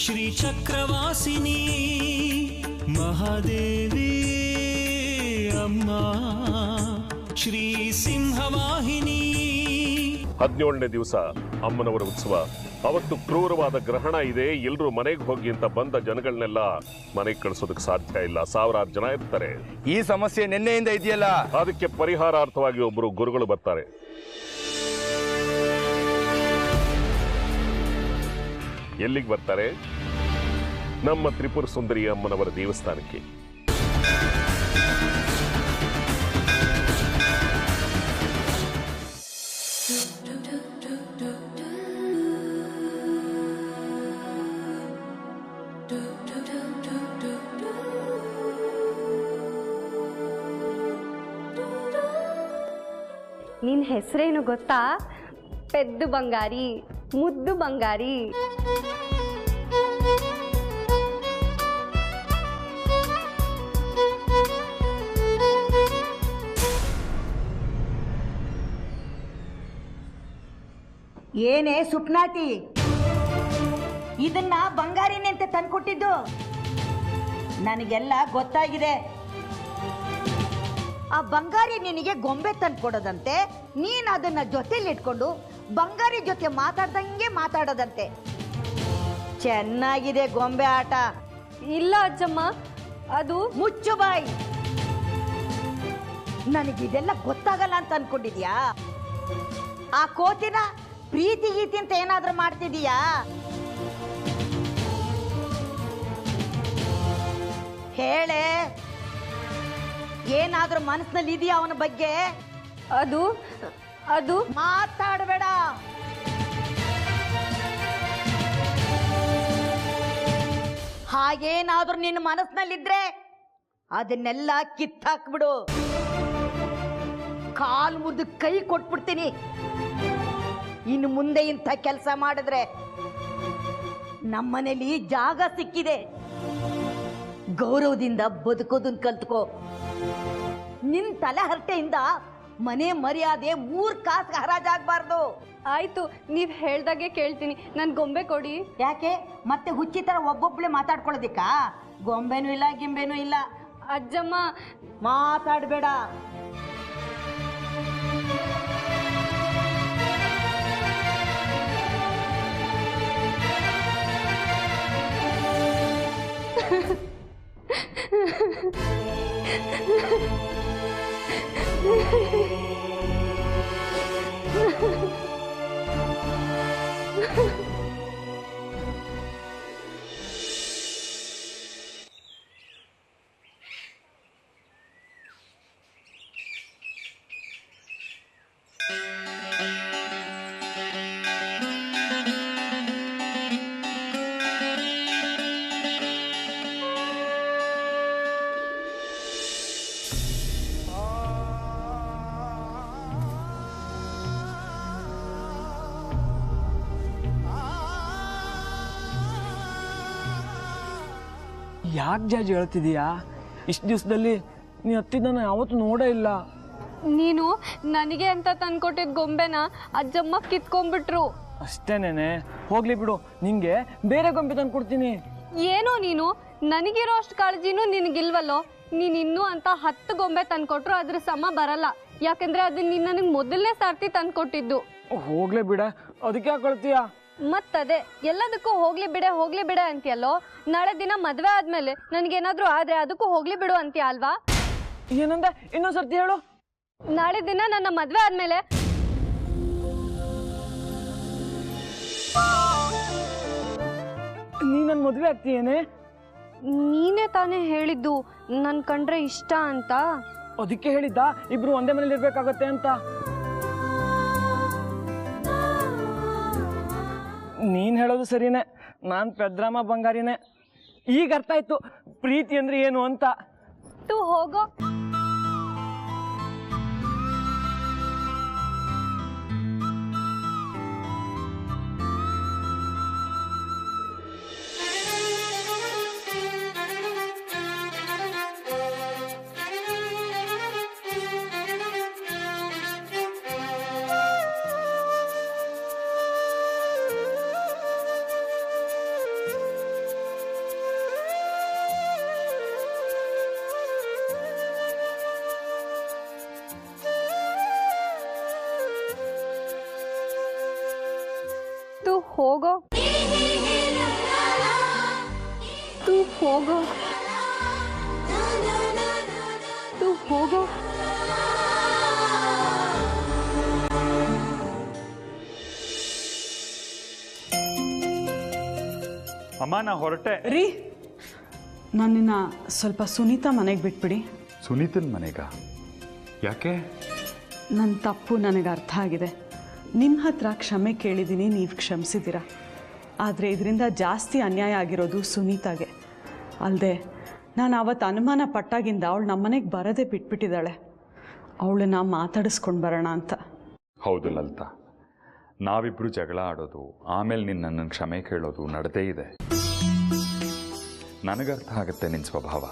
ಶ್ರೀಚಕ್ರವಾಸಿನಿ ಮಹಾದೇವಿ ಅಮ್ಮ ಶ್ರೀ ಸಿಂಹವಾಹಿನಿ. 17ನೇ ದಿವಸ ಅಮ್ಮನವರ ಉತ್ಸವ. ಅವತ್ತು ಕ್ರೂರವಾದ ಗ್ರಹಣ ಇದೆ, ಎಲ್ಲರೂ ಮನೆಗೆ ಹೋಗಿ ಅಂತ ಬಂದ ಜನಗಳನ್ನೆಲ್ಲ ಮನೆಗೆ ಕಳಿಸೋದಕ್ಕೆ ಸಾಧ್ಯ ಇಲ್ಲ. ಸಾವಿರಾರು ಜನ ಇರ್ತಾರೆ. ಈ ಸಮಸ್ಯೆ ನಿನ್ನೆಯಿಂದ ಇದೆಯಲ್ಲ, ಅದಕ್ಕೆ ಪರಿಹಾರಾರ್ಥವಾಗಿ ಒಬ್ಬರು ಗುರುಗಳು ಬರ್ತಾರೆ. ಎಲ್ಲಿಗೆ ಬರ್ತಾರೆ? ನಮ್ಮ ತ್ರಿಪುರ ಸುಂದರಿ ಅಮ್ಮನವರ ದೇವಸ್ಥಾನಕ್ಕೆ. ನಿನ್ನ ಹೆಸರೇನು ಗೊತ್ತಾ? ಪೆದ್ದು ಬಂಗಾರಿ, ಮುದ್ದು ಬಂಗಾರಿ. ಏನೇ ಸುಪ್ನಾತಿ, ಇದನ್ನ ಬಂಗಾರಿನೇ ಅಂತ ತಂದ್ಕೊಟ್ಟಿದ್ದು? ನನಗೆಲ್ಲ ಗೊತ್ತಾಗಿದೆ. ಆ ಬಂಗಾರಿ ನಿನಗೆ ಗೊಂಬೆ ತಂದ್ಕೊಡೋದಂತೆ, ನೀನು ಅದನ್ನ ಜೊತೆಲಿ ಇಟ್ಕೊಂಡು ಬಂಗಾರಿ ಜೊತೆ ಮಾತಾಡ್ದಂಗೆ ಮಾತಾಡೋದಂತೆ. ಚೆನ್ನಾಗಿದೆ ಗೊಂಬೆ ಆಟ. ಇಲ್ಲ ಅಜ್ಜಮ್ಮ, ಅದು ಮುಚ್ಚು ಬಾಯಿ. ನನಗಿದೆಲ್ಲ ಗೊತ್ತಾಗಲ್ಲ ಅಂತ ಅನ್ಕೊಂಡಿದ್ಯಾ? ಆ ಕೋತಿನ ಪ್ರೀತಿ ಗೀತಿ ಅಂತ ಏನಾದ್ರೂ ಮಾಡ್ತಿದೀಯಾ? ಹೇಳೆ, ಏನಾದ್ರೂ ಮನಸ್ಸಿನಲ್ಲಿ ಇದೆಯಾ ಅವನ ಬಗ್ಗೆ? ಅದು ಅದು ಮಾತಾಡಬೇಡ. ಹಾಗೇನಾದ್ರೂ ನಿನ್ನ ಮನಸ್ಸಿನಲ್ಲಿದ್ರೆ ಅದನ್ನೆಲ್ಲ ಕಿತ್ತಾಕ್ಬಿಡು. ಕಾಲ್ ಮುದ್ದು ಕೈ ಕೊಟ್ಬಿಡ್ತೀನಿ. ಇನ್ನು ಮುಂದೆ ಇಂಥ ಕೆಲಸ ಮಾಡಿದ್ರೆ ನಮ್ಮನೇಲಿ ಜಾಗ ಸಿಕ್ಕಿದೆ. ಗೌರವದಿಂದ ಬದುಕೋದನ್ನ ಕಲ್ತ್ಕೋ. ನಿನ್ ತಲೆ ಹರಟೆಯಿಂದ ಮನೆ ಮರ್ಯಾದೆ 3 ಕಾಸು ಹರಾಜಾಗಬಾರ್ದು. ಆಯ್ತು, ನೀವ್ ಹೇಳ್ದಾಗೆ ಕೇಳ್ತೀನಿ. ನನ್ ಗೊಂಬೆ ಕೊಡಿ. ಯಾಕೆ ಮತ್ತೆ ಹುಚ್ಚಿ ತರ ಒಬ್ಬೊಬ್ಳೆ ಮಾತಾಡ್ಕೊಳ್ಳೋದಿಕ್ಕ? ಗೊಂಬೆನೂ ಇಲ್ಲ ಗಿಂಬೆನೂ ಇಲ್ಲ. ಅಜ್ಜಮ್ಮ, ಮಾತಾಡಬೇಡ. ಯಾಕೆ ಜಾಜಿ ಹೇಳ್ತಿದೀಯಾ? ಇಷ್ಟು ದಿವಸದಲ್ಲಿ ನೀ ಹತ್ತಿದ್ದನ್ನು ಯಾವತ್ತೂ ನೋಡೇ ಇಲ್ಲ. ನೀನು ನನಗೆ ಅಂತ ತಂದ್ಕೊಟ್ಟಿದ್ ಗೊಂಬೆನ ಅಜ್ಜಮ್ಮ ಕಿತ್ಕೊಂಡ್ಬಿಟ್ರು. ಅಷ್ಟೇನೇನೆ, ಹೋಗ್ಲಿ ಬಿಡು, ನಿಂಗೆ ಬೇರೆ ಗೊಂಬೆ ತಂದು ಕೊಡ್ತೀನಿ. ಏನೋ ನೀನು, ನನಗಿರೋ ಅಷ್ಟು ಕಾಳಜಿನೂ ನಿನಗಿಲ್ವಲ್ಲೋ. ನೀನು ಇನ್ನೂ ಅಂತ 10 ಗೊಂಬೆ ತಂದ್ಕೊಟ್ರು ಅದ್ರ ಸಮ ಬರಲ್ಲ. ಯಾಕಂದ್ರೆ ಅದನ್ನ ನೀನು ನನಗೆ ಮೊದಲನೇ ಸಾರ್ತಿ ತಂದ್ಕೊಟ್ಟಿದ್ದು. ಹೋಗ್ಲೇ ಬಿಡ, ಅದಕ್ಕೆ ಯಾಕೆ ಕಳ್ತೀಯಾ? ಮತ್ತದೇ ಎಲ್ಲದಕ್ಕೂ ಹೋಗ್ಲಿ ಬಿಡೆ ಅಂತೀಯಲ್ಲೋ. ನಾಳೆ ದಿನ ಮದ್ವೆ ಆದ್ಮೇಲೆ ನನಗೇನಾದ್ರೂ ಆದ್ರೆ ಅದಕ್ಕೂ ಹೋಗ್ಲಿ ಬಿಡು ಅಂತೀಯ ಅಲ್ವಾ? ಏನಂದೆ? ಇನ್ನೊಂದ್ಸರ್ತಿ ಹೇಳು. ನಾಳೆ ದಿನ ನನ್ನ ಮದ್ವೆ ಆದ್ಮೇಲೆ ನೀ ನನ್ನ ಮದ್ವೆ ಆಗ್ತೀಯೇನೆ? ನೀನೇ ತಾನೇ ಹೇಳಿದ್ದು ನನ್ ಕಂಡ್ರೆ ಇಷ್ಟ ಅಂತ. ಅದಕ್ಕೆ ಹೇಳಿದ್ದ ಇಬ್ರು ಒಂದೇ ಮನೇಲಿ ಇರ್ಬೇಕಾಗತ್ತೆ ಅಂತ. ನೀನ್ ಹೇಳೋದು ಸರಿನೇ, ನಾನ್ ಪೆದ್ರಾಮ ಬಂಗಾರಿನೇ. ಈಗ ಅರ್ಥ ಆಯ್ತು ಪ್ರೀತಿ ಅಂದ್ರೆ ಏನು ಅಂತ. ಹೋಗೋ. ಹೋಗೋ, ತೂ ಹೋಗೋ. ಅಮ್ಮ ನಾ ಹೊರಟೆ ರೀ, ನನ್ನನ್ನು ಸ್ವಲ್ಪ ಸುನೀತಾ ಮನೆಗೆ ಬಿಟ್ಬಿಡಿ. ಸುನೀತನ ಮನೆಗ? ಯಾಕೆ? ನನ್ನ ತಪ್ಪು ನನಗೆ ಅರ್ಥ ಆಗಿದೆ. ನಿಮ್ಮ ಹತ್ರ ಕ್ಷಮೆ ಕೇಳಿದ್ದೀನಿ, ನೀವು ಕ್ಷಮಿಸಿದ್ದೀರ. ಆದರೆ ಇದರಿಂದ ಜಾಸ್ತಿ ಅನ್ಯಾಯ ಆಗಿರೋದು ಸುನೀತಾಗೆ. ಅಲ್ಲದೆ ನಾನು ಅವತ್ತು ಅನುಮಾನ ಪಟ್ಟಾಗಿಂದ ಅವಳು ನಮ್ಮನೆಗೆ ಬರೋದೇ ಬಿಟ್ಬಿಟ್ಟಿದ್ದಾಳೆ. ಅವಳನ್ನ ಮಾತಾಡಿಸ್ಕೊಂಡು ಬರೋಣ ಅಂತ. ಹೌದು ಲಲಿತಾ, ನಾವಿಬ್ಬರು ಜಗಳ ಆಡೋದು, ಆಮೇಲೆ ನಿನ್ನನ್ನು ಕ್ಷಮೆ ಕೇಳೋದು ನಡೆದೇ ಇದೆ. ನನಗರ್ಥ ಆಗುತ್ತೆ ನಿನ್ನ ಸ್ವಭಾವ.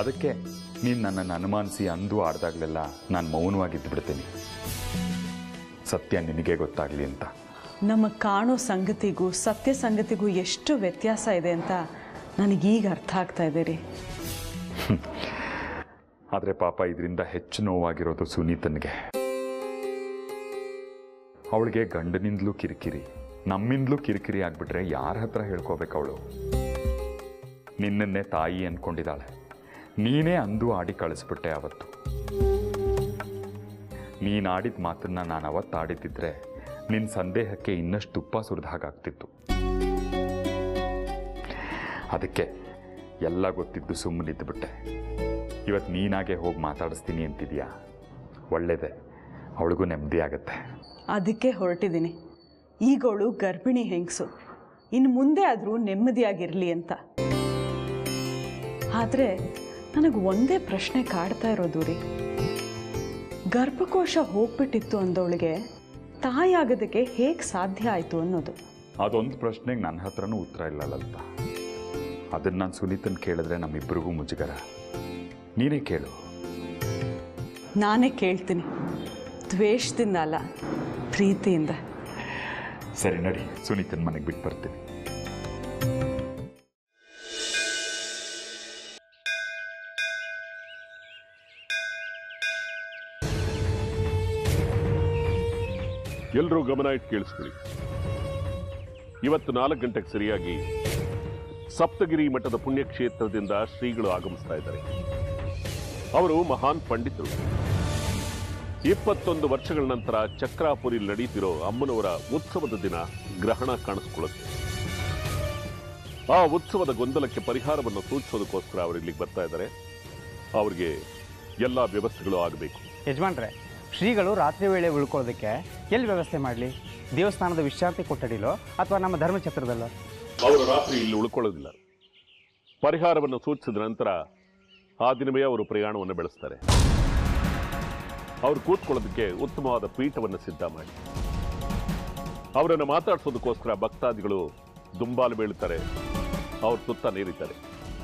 ಅದಕ್ಕೆ ನೀನು ನನ್ನನ್ನು ಅನುಮಾನಿಸಿ ಅಂದು ಆಡ್ದಾಗಲೆಲ್ಲ ನಾನು ಮೌನವಾಗಿದ್ದು ಬಿಡ್ತೀನಿ, ಸತ್ಯ ನಿನಗೆ ಗೊತ್ತಾಗಲಿ ಅಂತ. ನಮಗೆ ಕಾಣೋ ಸಂಗತಿಗೂ ಸತ್ಯ ಸಂಗತಿಗೂ ಎಷ್ಟು ವ್ಯತ್ಯಾಸ ಇದೆ ಅಂತ ನನಗೀಗ ಅರ್ಥ ಆಗ್ತಾ ಇದೆ ರೀ. ಆದರೆ ಪಾಪ ಇದರಿಂದ ಹೆಚ್ಚು ನೋವಾಗಿರೋದು ಸುನೀತನಿಗೆ. ಅವಳಿಗೆ ಗಂಡನಿಂದಲೂ ಕಿರಿಕಿರಿ, ನಮ್ಮಿಂದಲೂ ಕಿರಿಕಿರಿ ಆಗಿಬಿಟ್ರೆ ಯಾರ ಹತ್ರ ಹೇಳ್ಕೋಬೇಕು ಅವಳು? ನಿನ್ನನ್ನೇ ತಾಯಿ ಅಂದ್ಕೊಂಡಿದ್ದಾಳೆ. ನೀನೇ ಅಂದು ಆಡಿ ಕಳಿಸ್ಬಿಟ್ಟೆ ಅವತ್ತು. ನೀನು ಆಡಿದ ಮಾತನ್ನು ನಾನು ಅವತ್ತು ಆಡಿದ್ದಿದ್ರೆ ನಿನ್ನ ಸಂದೇಹಕ್ಕೆ ಇನ್ನಷ್ಟು ತುಪ್ಪ ಸುರಿದ ಹಾಗಾಗ್ತಿತ್ತು. ಅದಕ್ಕೆ ಎಲ್ಲ ಗೊತ್ತಿದ್ದು ಸುಮ್ಮನಿದ್ದುಬಿಟ್ಟೆ. ಇವತ್ತು ನೀನಾಗೆ ಹೋಗಿ ಮಾತಾಡಿಸ್ತೀನಿ ಅಂತಿದ್ಯಾ, ಒಳ್ಳೆಯದೇ, ಅವಳಿಗೂ ನೆಮ್ಮದಿ ಆಗುತ್ತೆ. ಅದಕ್ಕೆ ಹೊರಟಿದ್ದೀನಿ. ಈಗವಳು ಗರ್ಭಿಣಿ ಹೆಂಗಸು, ಇನ್ನು ಮುಂದೆ ಆದರೂ ನೆಮ್ಮದಿಯಾಗಿರಲಿ ಅಂತ. ಆದರೆ ನನಗೆ ಒಂದೇ ಪ್ರಶ್ನೆ ಕಾಡ್ತಾ ಇರೋದು ರೀ, ಗರ್ಭಕೋಶ ಹೋಗ್ಬಿಟ್ಟಿತ್ತು ಅಂದವಳಿಗೆ ತಾಯಿ ಆಗೋದಕ್ಕೆ ಹೇಗೆ ಸಾಧ್ಯ ಆಯಿತು ಅನ್ನೋದು. ಅದೊಂದು ಪ್ರಶ್ನೆಗೆ ನನ್ನ ಹತ್ರನೂ ಉತ್ತರ ಇಲ್ಲ ಲಲಿತ. ಅದನ್ನು ನಾನು ಸುನೀತನ್ ಕೇಳಿದ್ರೆ ನಮ್ಮಿಬ್ಬರಿಗೂ ಮುಜುಗರ. ನೀನೇ ಕೇಳು. ನಾನೇ ಕೇಳ್ತೀನಿ, ದ್ವೇಷದಿಂದ ಅಲ್ಲ, ಪ್ರೀತಿಯಿಂದ. ಸರಿ ನಡಿ, ಸುನೀತನ್ ಮನೆಗೆ ಬಿಟ್ಟು ಬರ್ತೀನಿ. ಎಲ್ಲರೂ ಗಮನ ಇಟ್ಟು ಕೇಳಿಸ್ಕೊಳ್ಳಿ. ಇವತ್ತು 4 ಗಂಟೆಗೆ ಸರಿಯಾಗಿ ಸಪ್ತಗಿರಿ ಮಠದ ಪುಣ್ಯಕ್ಷೇತ್ರದಿಂದ ಶ್ರೀಗಳು ಆಗಮಿಸ್ತಾ ಇದ್ದಾರೆ. ಅವರು ಮಹಾನ್ ಪಂಡಿತರು. 21 ವರ್ಷಗಳ ನಂತರ ಚಕ್ರಾಪುರಿಯಲ್ಲಿ ನಡೆಯುತ್ತಿರೋ ಅಮ್ಮನವರ ಉತ್ಸವದ ದಿನ ಗ್ರಹಣ ಕಾಣಿಸ್ಕೊಳ್ಳುತ್ತೆ. ಆ ಉತ್ಸವದ ಗೊಂದಲಕ್ಕೆ ಪರಿಹಾರವನ್ನು ಸೂಚಿಸೋದಕ್ಕೋಸ್ಕರ ಅವರು ಇಲ್ಲಿಗೆ ಬರ್ತಾ ಇದ್ದಾರೆ. ಅವರಿಗೆ ಎಲ್ಲ ವ್ಯವಸ್ಥೆಗಳು ಆಗಬೇಕು. ಯಜಮಾನ್ರೆ, ಶ್ರೀಗಳು ರಾತ್ರಿ ವೇಳೆ ಉಳ್ಕೊಳ್ಳೋದಕ್ಕೆ ಎಲ್ಲಿ ವ್ಯವಸ್ಥೆ ಮಾಡಲಿ? ದೇವಸ್ಥಾನದ ವಿಶ್ರಾಂತಿ ಕೊಠಡಿಲೋ ಅಥವಾ ನಮ್ಮ ಧರ್ಮಛತ್ರದಲ್ಲೋ? ಅವರು ರಾತ್ರಿ ಇಲ್ಲಿ ಉಳ್ಕೊಳ್ಳೋದಿಲ್ಲ. ಪರಿಹಾರವನ್ನು ಸೂಚಿಸಿದ ನಂತರ ಆ ದಿನವೇ ಅವರು ಪ್ರಯಾಣವನ್ನು ಬೆಳೆಸ್ತಾರೆ. ಅವರು ಕೂತ್ಕೊಳ್ಳೋದಕ್ಕೆ ಉತ್ತಮವಾದ ಪೀಠವನ್ನು ಸಿದ್ಧ ಮಾಡಿ ಅವರನ್ನು ಮಾತಾಡಿಸೋದಕ್ಕೋಸ್ಕರ ಭಕ್ತಾದಿಗಳು ದುಂಬಾಲು ಬೀಳುತ್ತಾರೆ. ಅವ್ರ ಸುತ್ತ ನೀರಿದ್ದಾರೆ.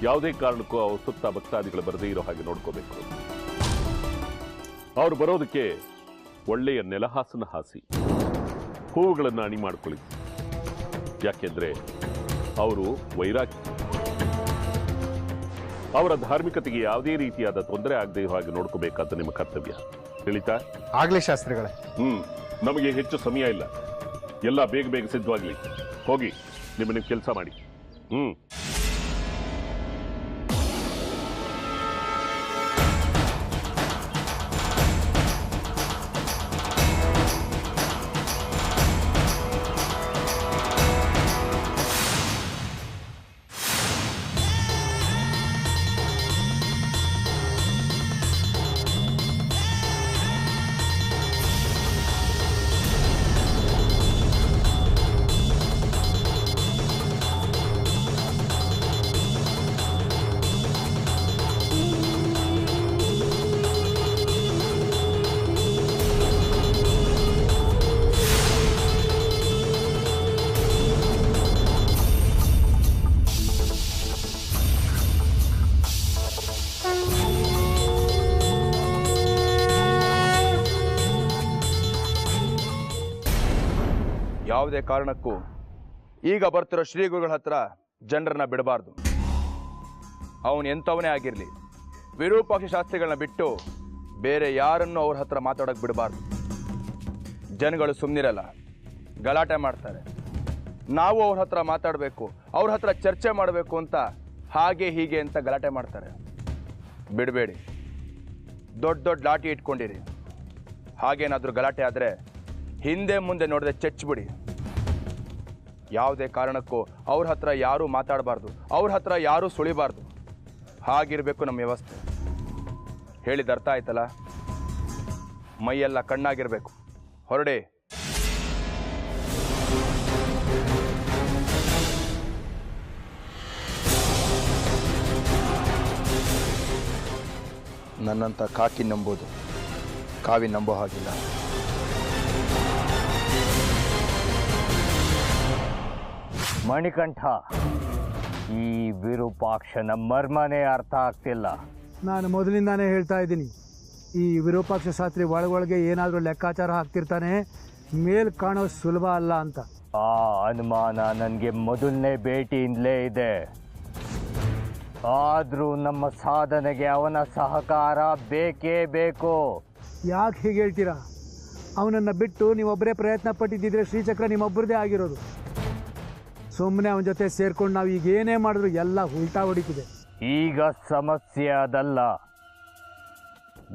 ಯಾವುದೇ ಕಾರಣಕ್ಕೂ ಅವ್ರ ಸುತ್ತ ಭಕ್ತಾದಿಗಳು ಬರದೇ ಇರೋ ಹಾಗೆ ನೋಡ್ಕೋಬೇಕು. ಅವರು ಬರೋದಕ್ಕೆ ಒಳ್ಳೆಯ ನೆಲಹಾಸನ ಹಾಸಿ ಹೂವುಗಳನ್ನು ಅಣಿ ಮಾಡ್ಕೊಳ್ಳಿ. ಯಾಕೆಂದ್ರೆ ಅವರು ವೈರಾಗ್ಯ. ಅವರ ಧಾರ್ಮಿಕತೆಗೆ ಯಾವುದೇ ರೀತಿಯಾದ ತೊಂದರೆ ಆಗದೆ ಇರೋ ಹಾಗೆ ನೋಡ್ಕೋಬೇಕಾದ ನಿಮ್ಮ ಕರ್ತವ್ಯ. ತಿಳಿತಾ? ಆಗ್ಲಿ ಶಾಸ್ತ್ರಿಗಳೇ. ನಮಗೆ ಹೆಚ್ಚು ಸಮಯ ಇಲ್ಲ. ಎಲ್ಲ ಬೇಗ ಬೇಗ ಸಿದ್ಧವಾಗ್ಲಿ. ಹೋಗಿ ನಿಮ್ಮ ಕೆಲಸ ಮಾಡಿ. ಯಾವುದೇ ಕಾರಣಕ್ಕೂ ಈಗ ಬರ್ತಿರೋ ಶ್ರೀಗುರುಗಳ ಹತ್ರ ಜನರನ್ನ ಬಿಡಬಾರ್ದು. ಅವನು ಎಂಥವನೇ ಆಗಿರಲಿ, ವಿರೂಪಾಕ್ಷ ಶಾಸ್ತ್ರಿಗಳನ್ನ ಬಿಟ್ಟು ಬೇರೆ ಯಾರನ್ನೂ ಅವ್ರ ಹತ್ರ ಮಾತಾಡೋಕೆ ಬಿಡಬಾರ್ದು. ಜನಗಳು ಸುಮ್ಮನಿರಲ್ಲ, ಗಲಾಟೆ ಮಾಡ್ತಾರೆ. ನಾವು ಅವ್ರ ಹತ್ರ ಮಾತಾಡಬೇಕು, ಅವ್ರ ಹತ್ರ ಚರ್ಚೆ ಮಾಡಬೇಕು ಅಂತ ಹಾಗೆ ಹೀಗೆ ಅಂತ ಗಲಾಟೆ ಮಾಡ್ತಾರೆ. ಬಿಡಬೇಡಿ, ದೊಡ್ಡ ದೊಡ್ಡ ಲಾಠಿ ಇಟ್ಕೊಂಡಿರಿ. ಹಾಗೇನಾದರೂ ಗಲಾಟೆ ಆದರೆ ಹಿಂದೆ ಮುಂದೆ ನೋಡದೆ ಚಚ್ಬಿಡಿ. ಯಾವುದೇ ಕಾರಣಕ್ಕೂ ಅವ್ರ ಹತ್ರ ಯಾರೂ ಮಾತಾಡಬಾರ್ದು, ಅವ್ರ ಹತ್ರ ಯಾರೂ ಸುಳಿಬಾರ್ದು. ಹಾಗಿರಬೇಕು ನಮ್ಮ ವ್ಯವಸ್ಥೆ. ಹೇಳಿದ ಅರ್ಥ ಆಯ್ತಲ್ಲ? ಮೈಯೆಲ್ಲ ಕಣ್ಣಾಗಿರ್ಬೇಕು. ಹೊರಡಿ. ನನ್ನಂಥ ಕಾಕಿ ನಂಬೋದು ಕಾವಿ ನಂಬೋ ಹಾಗಿಲ್ಲ. ಮಣಿಕಂಠ, ಈ ವಿರೂಪಾಕ್ಷನ ಮರ್ಮನೇ ಅರ್ಥ ಆಗ್ತಿಲ್ಲ. ನಾನು ಮೊದಲಿಂದಾನೇ ಹೇಳ್ತಾ ಇದ್ದೀನಿ, ಈ ವಿರೂಪಾಕ್ಷ ಶಾಸ್ತ್ರಿ ಒಳಗೊಳಗೆ ಏನಾದರೂ ಲೆಕ್ಕಾಚಾರ ಹಾಕ್ತಿರ್ತಾನೆ, ಮೇಲ್ ಕಾಣೋ ಸುಲಭ ಅಲ್ಲ ಅಂತ. ಆ ಅನುಮಾನ ನನಗೆ ಮೊದಲನೇ ಭೇಟಿಯಿಂದಲೇ ಇದೆ. ಆದರೂ ನಮ್ಮ ಸಾಧನೆಗೆ ಅವನ ಸಹಕಾರ ಬೇಕೇ ಬೇಕು. ಯಾಕೆ ಹೀಗೆ ಹೇಳ್ತೀರಾ? ಅವನನ್ನು ಬಿಟ್ಟು ನೀವೊಬ್ಬರೇ ಪ್ರಯತ್ನ ಪಟ್ಟಿದ್ದಿದ್ರೆ ಶ್ರೀಚಕ್ರ ನಿಮ್ಮೊಬ್ಬರದೇ ಆಗಿರೋದು. ಸುಮ್ಮನೆ ಅವನ ಜೊತೆ ಸೇರ್ಕೊಂಡು ನಾವು ಈಗ ಏನೇ ಮಾಡಿದ್ರು ಎಲ್ಲ ಉಲ್ಟಾ ಹೊಡಿತಿದೆ. ಈಗ ಸಮಸ್ಯೆ ಅದಲ್ಲ.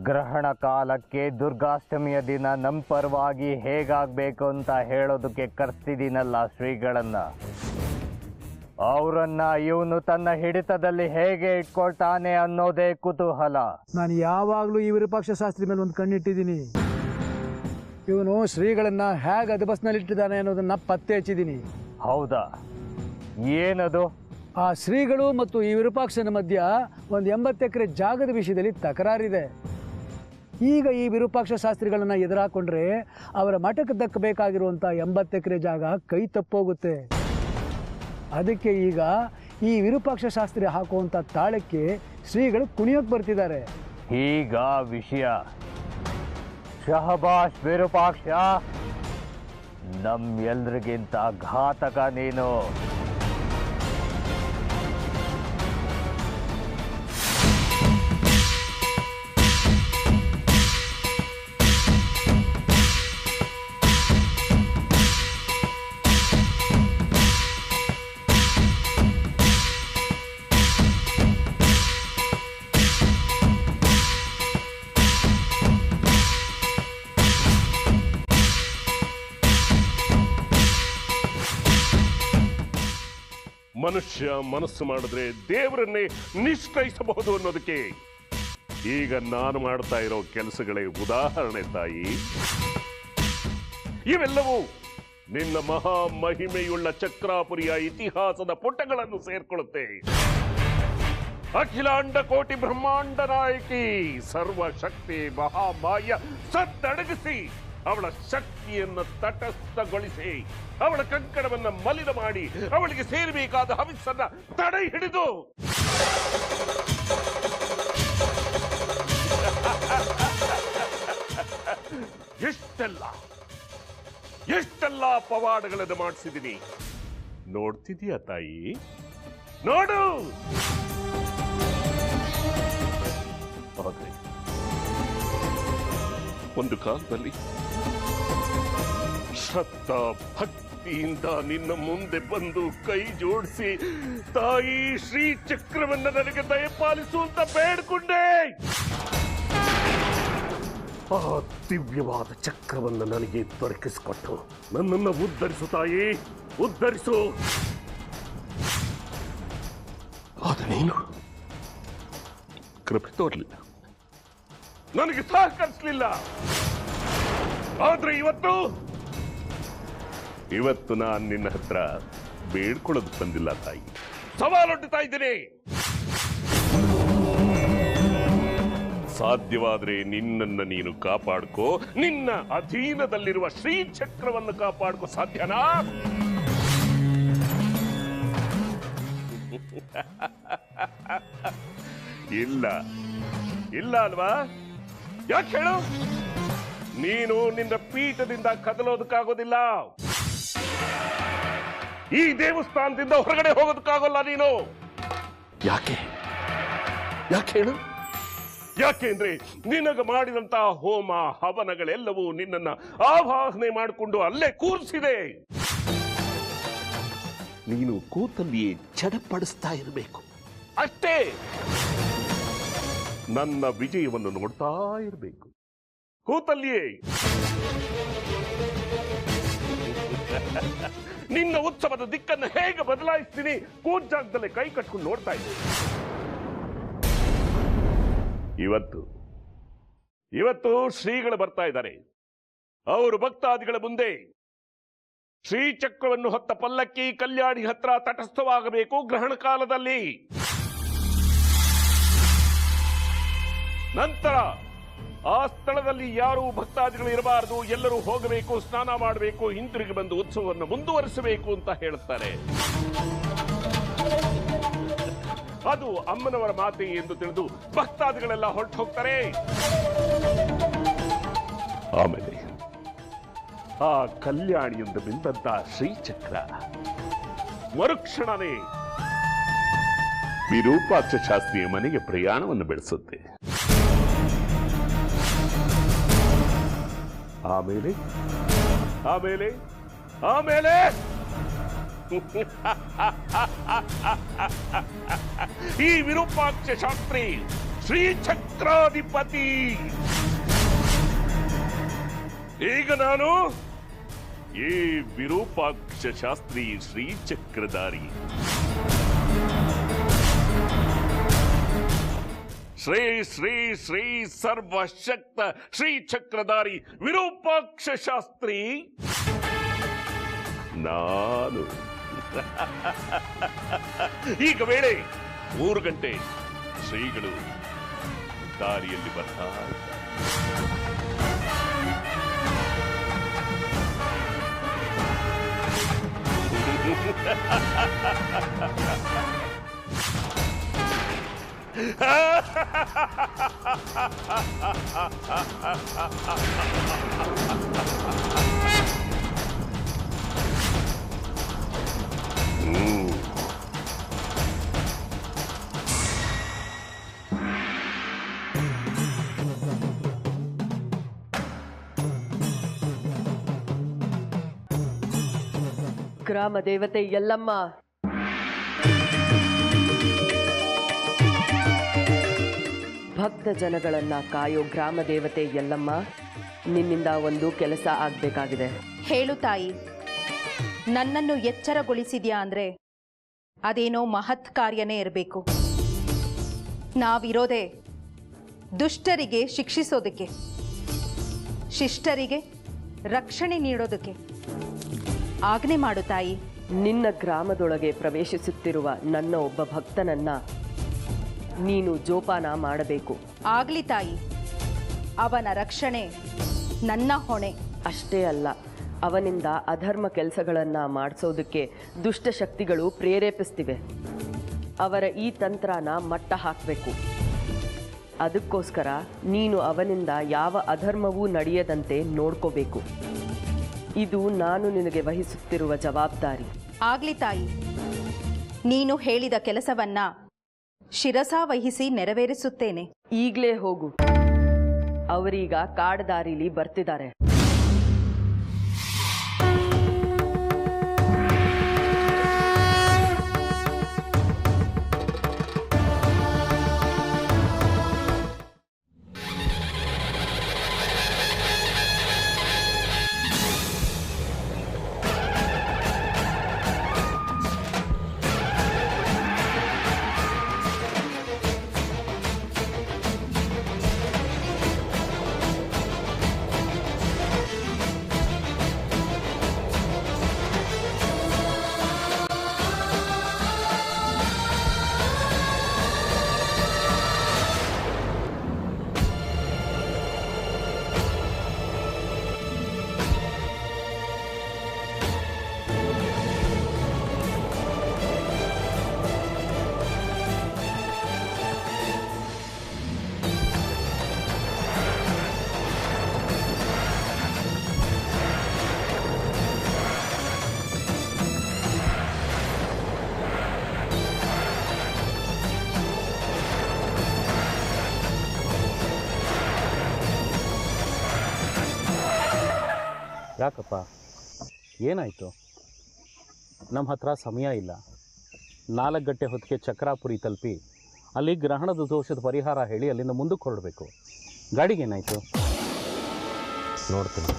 ಗ್ರಹಣ ಕಾಲಕ್ಕೆ ದುರ್ಗಾಷ್ಟಮಿಯ ದಿನ ನಮ್ಮ ಪರವಾಗಿ ಹೇಗಾಗಬೇಕು ಅಂತ ಹೇಳೋದಕ್ಕೆ ಕರ್ತಿದ್ದೀನಲ್ಲ ಶ್ರೀಗಳನ್ನ. ಅವರನ್ನ ಇವನು ತನ್ನ ಹಿಡಿತದಲ್ಲಿ ಹೇಗೆ ಇಟ್ಕೊಳ್ತಾನೆ ಅನ್ನೋದೇ ಕುತೂಹಲ. ನಾನು ಯಾವಾಗಲೂ ಈ ವಿರೂಪಾಕ್ಷ ಶಾಸ್ತ್ರಿ ಮೇಲೆ ಒಂದು ಕಣ್ಣಿಟ್ಟಿದ್ದೀನಿ. ಇವನು ಶ್ರೀಗಳನ್ನ ಹೇಗೆ ಅದಬಸ್ನಲ್ಲಿಟ್ಟಿದ್ದಾನೆ ಅನ್ನೋದನ್ನ ಪತ್ತೆ ಹಚ್ಚಿದ್ದೀನಿ. ಹೌದಾ? ಏನದು? ಆ ಶ್ರೀಗಳು ಮತ್ತು ಈ ವಿರೂಪಾಕ್ಷನ ಮಧ್ಯ ಒಂದು 80 ಎಕರೆ ಜಾಗದ ವಿಷಯದಲ್ಲಿ ತಕರಾರಿದೆ. ಈಗ ಈ ವಿರೂಪಾಕ್ಷ ಶಾಸ್ತ್ರಿಗಳನ್ನ ಎದುರಾಕೊಂಡ್ರೆ ಅವರ ಮಠಕ್ಕೆ ದಕ್ಕಬೇಕಾಗಿರುವಂಥ 80 ಎಕರೆ ಜಾಗ ಕೈ ತಪ್ಪೋಗುತ್ತೆ. ಅದಕ್ಕೆ ಈಗ ಈ ವಿರೂಪಾಕ್ಷ ಶಾಸ್ತ್ರಿ ಹಾಕುವಂಥ ತಾಳಕ್ಕೆ ಶ್ರೀಗಳು ಕುಣಿಯೋಕೆ ಬರ್ತಿದ್ದಾರೆ. ಈಗ ವಿಷಯ ಶಹಬಾಷ್ ವಿರೂಪಾಕ್ಷ, ನಮ್ಮೆಲ್ರಿಗಿಂತ ಘಾತಕ ನೀನು. ಮನುಷ್ಯ ಮನಸ್ಸು ಮಾಡಿದ್ರೆ ದೇವರನ್ನೇ ನಿಷ್ಠಯಿಸಬಹುದು ಅನ್ನೋದಕ್ಕೆ ಈಗ ನಾನು ಮಾಡ್ತಾ ಇರೋ ಕೆಲಸಗಳೇ ಉದಾಹರಣೆ ತಾಯಿ. ಇವೆಲ್ಲವೂ ನಿನ್ನ ಮಹಾ ಮಹಿಮೆಯುಳ್ಳ ಚಕ್ರಾಪುರಿಯ ಇತಿಹಾಸದ ಪುಟಗಳನ್ನು ಸೇರ್ಕೊಳ್ಳುತ್ತೆ. ಅಖಿಲಾಂಡ ಕೋಟಿ ಬ್ರಹ್ಮಾಂಡ ನಾಯಕಿ ಸರ್ವಶಕ್ತಿ ಮಹಾಮಾಯ ಸದ್ದಡಗಿಸಿ ಅವಳ ಶಕ್ತಿಯನ್ನು ತಟಸ್ಥಗೊಳಿಸಿ ಅವಳ ಕಂಕಣವನ್ನ ಮಲಿನ ಮಾಡಿ ಅವಳಿಗೆ ಸೇರಬೇಕಾದ ಹವಿಸ್ಸನ್ನ ತಡೆ ಹಿಡಿದು ಎಷ್ಟೆಲ್ಲ ಪವಾಡಗಳನ್ನು ಮಾಡಿಸಿದ್ದೀನಿ. ನೋಡ್ತಿದೀಯ ತಾಯಿ? ನೋಡು. ಆದ್ರೆ ಒಂದು ಕಾಲದಲ್ಲಿ ಶ್ರದ್ಧಾ ಭಕ್ತಿಯಿಂದ ನಿನ್ನ ಮುಂದೆ ಬಂದು ಕೈ ಜೋಡಿಸಿ ತಾಯಿ ಶ್ರೀ ಚಕ್ರವನ್ನ ನನಗೆ ದಯಪಾಲಿಸು ಅಂತ ಬೇಡ್ಕೊಂಡೆ. ಆ ದಿವ್ಯವಾದ ಚಕ್ರವನ್ನು ನನಗೆ ದೊರಕಿಸಿಕೊಟ್ಟು ನನ್ನನ್ನು ಉದ್ಧರಿಸು ತಾಯಿ, ಉದ್ಧರಿಸು. ಆದ್ರೆ ನೀನು ಕೃಪೆ ತೋರ್ಲಿಲ್ಲ, ನನಗೆ ಸಹಕರಿಸಲಿಲ್ಲ. ಆದ್ರೆ ಇವತ್ತು ನಾನು ನಿನ್ನ ಹತ್ರ ಬೇಡ್ಕೊಳ್ಳೋದು ಬಂದಿಲ್ಲ ತಾಯಿ, ಸವಾಲೊಡ್ಡುತ್ತಾ ಇದ್ದೀನಿ. ಸಾಧ್ಯವಾದ್ರೆ ನಿನ್ನನ್ನು ನೀನು ಕಾಪಾಡ್ಕೋ, ನಿನ್ನ ಅಧೀನದಲ್ಲಿರುವ ಶ್ರೀಚಕ್ರವನ್ನು ಕಾಪಾಡ್ಕೋ. ಸಾಧ್ಯನಾ? ಇಲ್ಲ ಇಲ್ಲ ಅಲ್ವಾ? ಯಾಕೆ ಹೇಳು? ನೀನು ನಿನ್ನ ಪೀಠದಿಂದ ಕದಲೋದಕ್ಕಾಗೋದಿಲ್ಲ, ಈ ದೇವಸ್ಥಾನದಿಂದ ಹೊರಗಡೆ ಹೋಗೋದಕ್ಕಾಗೋಲ್ಲ ನೀನು. ಯಾಕೆ ಹೇಳು? ಯಾಕೆ ಅಂದ್ರೆ ನಿನಗೆ ಮಾಡಿದಂತಹ ಹೋಮ ಹವನಗಳೆಲ್ಲವೂ ನಿನ್ನನ್ನ ಆವಾಹನೆ ಮಾಡಿಕೊಂಡು ಅಲ್ಲೇ ಕೂರಿಸಿದೆ. ನೀನು ಕೂತಲ್ಲಿಯೇ ಚಡಪಡಿಸ್ತಾ ಇರಬೇಕು ಅಷ್ಟೇ. ನನ್ನ ವಿಜಯವನ್ನು ನೋಡ್ತಾ ಇರಬೇಕು ಕೂತಲ್ಲಿಯೇ. ನಿನ್ನ ಉತ್ಸವದ ದಿಕ್ಕನ್ನು ಹೇಗೆ ಬದಲಾಯಿಸ್ತೀನಿ ಕೂಜಾಗದಲ್ಲೇ ಕೈ ಕಟ್ಕೊಂಡು ನೋಡ್ತಾ ಇದ್ದೀನಿ. ಇವತ್ತು ಶ್ರೀಗಳು ಬರ್ತಾ ಇದ್ದಾರೆ. ಅವರು ಭಕ್ತಾದಿಗಳ ಮುಂದೆ ಶ್ರೀಚಕ್ರವನ್ನು ಹೊತ್ತ ಪಲ್ಲಕ್ಕಿ ಕಲ್ಯಾಣಿ ಹತ್ರ ತಟಸ್ಥವಾಗಬೇಕು ಗ್ರಹಣ ಕಾಲದಲ್ಲಿ. ನಂತರ ಆ ಸ್ಥಳದಲ್ಲಿ ಯಾರೂ ಭಕ್ತಾದಿಗಳು ಇರಬಾರದು, ಎಲ್ಲರೂ ಹೋಗಬೇಕು, ಸ್ನಾನ ಮಾಡಬೇಕು, ಹಿಂತಿರುಗಿ ಬಂದು ಉತ್ಸವವನ್ನು ಮುಂದುವರಿಸಬೇಕು ಅಂತ ಹೇಳುತ್ತಾರೆ. ಅದು ಅಮ್ಮನವರ ಮಾತೆ ಎಂದು ತಿಳಿದು ಭಕ್ತಾದಿಗಳೆಲ್ಲ ಹೊರಟು ಹೋಗ್ತಾರೆ. ಆಮೇಲೆ ಆ ಕಲ್ಯಾಣಿಯಿಂದ ಬಿಂದಂತ ಶ್ರೀಚಕ್ರ ಮರುಕ್ಷಣನೇ ವಿರೂಪಾಕ್ಷ ಶಾಸ್ತ್ರಿಯ ಮನೆಗೆ ಪ್ರಯಾಣವನ್ನು ಬೆಳೆಸುತ್ತೆ. ಆಮೇಲೆ ಆಮೇಲೆ ಆಮೇಲೆ ಈ ವಿರೂಪಾಕ್ಷ ಶಾಸ್ತ್ರಿ ಶ್ರೀಚಕ್ರಾಧಿಪತಿ. ಈಗ ನಾನು ಈ ವಿರೂಪಾಕ್ಷ ಶಾಸ್ತ್ರಿ ಶ್ರೀಚಕ್ರಧಾರಿ. ಶ್ರೀ ಶ್ರೀ ಶ್ರೀ ಸರ್ವಶಕ್ತ ಶ್ರೀಚಕ್ರಧಾರಿ ವಿರೂಪಾಕ್ಷ ಶಾಸ್ತ್ರಿ ನಾನು. ಈಗ ವೇಳೆ 3 ಗಂಟೆ. ಶ್ರೀಗಳು ದಾರಿಯಲ್ಲಿ ಬರ್ತಾ ಗ್ರಾಮ ದೇವತೆ ಯಲ್ಲಮ್ಮ, ಭಕ್ತ ಜನಗಳನ್ನ ಕಾಯೋ ಗ್ರಾಮ ದೇವತೆ ಯಲ್ಲಮ್ಮ, ನಿನ್ನಿಂದ ಒಂದು ಕೆಲಸ ಆಗ್ಬೇಕಾಗಿದೆ. ಹೇಳು ತಾಯಿ. ನನ್ನನ್ನು ಎಚ್ಚರಗೊಳಿಸಿದ್ಯಾ ಅಂದ್ರೆ ಅದೇನೋ ಮಹತ್ ಕಾರ್ಯನೇ ಇರಬೇಕು. ನಾವಿರೋದೇ ದುಷ್ಟರಿಗೆ ಶಿಕ್ಷಿಸೋದಕ್ಕೆ, ಶಿಷ್ಟರಿಗೆ ರಕ್ಷಣೆ ನೀಡೋದಕ್ಕೆ. ಆಜ್ಞೆ ಮಾಡು ತಾಯಿ. ನಿನ್ನ ಗ್ರಾಮದೊಳಗೆ ಪ್ರವೇಶಿಸುತ್ತಿರುವ ನನ್ನ ಒಬ್ಬ ಭಕ್ತನನ್ನ ನೀನು ಜೋಪಾನ ಮಾಡಬೇಕು. ಆಗ್ಲಿ ತಾಯಿ. ಅವನ ರಕ್ಷಣೆ ನನ್ನ ಹೊಣೆ. ಅಷ್ಟೇ ಅಲ್ಲ, ಅವನಿಂದ ಅಧರ್ಮ ಕೆಲಸಗಳನ್ನ ಮಾಡಿಸೋದಕ್ಕೆ ದುಷ್ಟಶಕ್ತಿಗಳು ಪ್ರೇರೇಪಿಸ್ತಿವೆ. ಅವರ ಈ ತಂತ್ರನ ಮಟ್ಟ ಹಾಕಬೇಕು. ಅದಕ್ಕೋಸ್ಕರ ನೀನು ಅವನಿಂದ ಯಾವ ಅಧರ್ಮವೂ ನಡೆಯದಂತೆ ನೋಡ್ಕೋಬೇಕು. ಇದು ನಾನು ನಿನಗೆ ವಹಿಸುತ್ತಿರುವ ಜವಾಬ್ದಾರಿ. ಆಗ್ಲಿ ತಾಯಿ. ನೀನು ಹೇಳಿದ ಕೆಲಸವನ್ನ ಶಿರಸಾವಹಿಸಿ ನೆರವೇರಿಸುತ್ತೇನೆ. ಈಗಲೇ ಹೋಗು. ಅವರೀಗ ಕಾಡದಾರಿಲಿ ಬರ್ತಿದ್ದಾರೆ. ಯಾಕಪ್ಪ, ಏನಾಯಿತು? ನಮ್ಮ ಹತ್ರ ಸಮಯ ಇಲ್ಲ. 4 ಗಂಟೆ ಹೊತ್ತಿಗೆ ಚಕ್ರಾಪುರಿ ತಲುಪಿ ಅಲ್ಲಿ ಗ್ರಹಣದ ದೋಷದ ಪರಿಹಾರ ಹೇಳಿ ಅಲ್ಲಿಂದ ಮುಂದಕ್ಕೆ ಹೊರಡಬೇಕು. ಗಾಡಿಗೇನಾಯಿತು? ನೋಡ್ತೀನಿ.